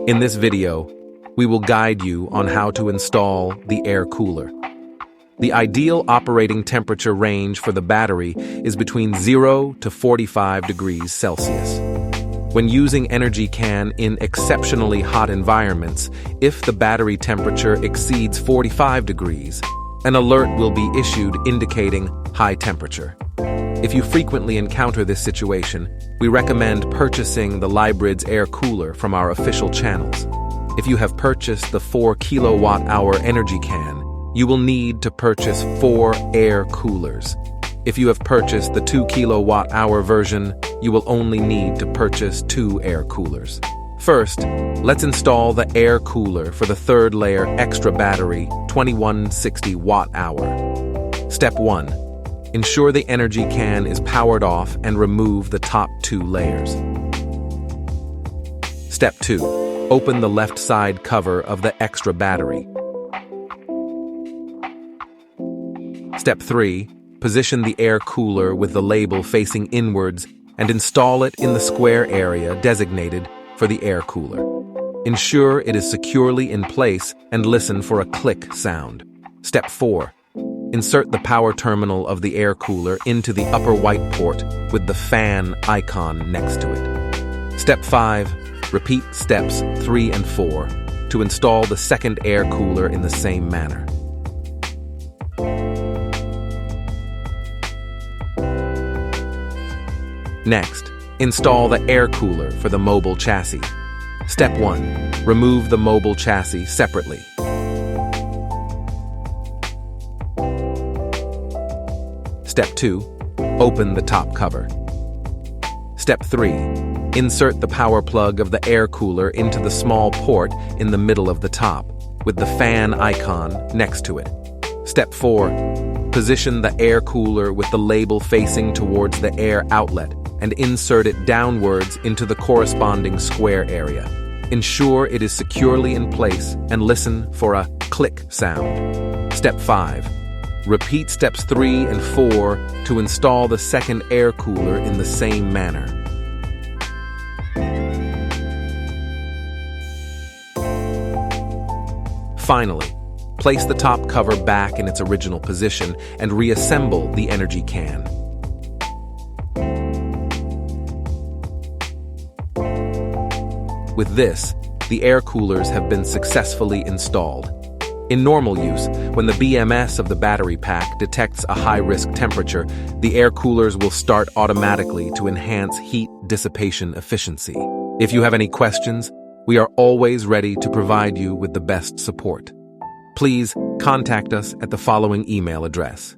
In this video, we will guide you on how to install the air cooler. The ideal operating temperature range for the battery is between 0 to 45 degrees Celsius. When using EnergyCan in exceptionally hot environments, if the battery temperature exceeds 45 degrees, an alert will be issued indicating high temperature. If you frequently encounter this situation, we recommend purchasing the Librids air cooler from our official channels. If you have purchased the 4 kWh EnergyCan, you will need to purchase 4 air coolers. If you have purchased the 2 kWh version, you will only need to purchase 2 air coolers. First, let's install the air cooler for the third layer extra battery 2160 Wh. Step 1. Ensure the EnergyCan is powered off and remove the top 2 layers. Step 2. Open the left side cover of the extra battery. Step 3. Position the air cooler with the label facing inwards and install it in the square area designated for the air cooler. Ensure it is securely in place and listen for a click sound. Step 4. Insert the power terminal of the air cooler into the upper white port with the fan icon next to it. Step 5. Repeat steps 3 and 4 to install the second air cooler in the same manner. Next, install the air cooler for the mobile chassis. Step 1. Remove the mobile chassis separately. Step 2. Open the top cover. Step 3. Insert the power plug of the air cooler into the small port in the middle of the top, with the fan icon next to it. Step 4. Position the air cooler with the label facing towards the air outlet and insert it downwards into the corresponding square area. Ensure it is securely in place and listen for a click sound. Step 5. Repeat steps 3 and 4 to install the second air cooler in the same manner. Finally, place the top cover back in its original position and reassemble the EnergyCan. With this, the air coolers have been successfully installed. In normal use, when the BMS of the battery pack detects a high-risk temperature, the air coolers will start automatically to enhance heat dissipation efficiency. If you have any questions, we are always ready to provide you with the best support. Please contact us at the following email address.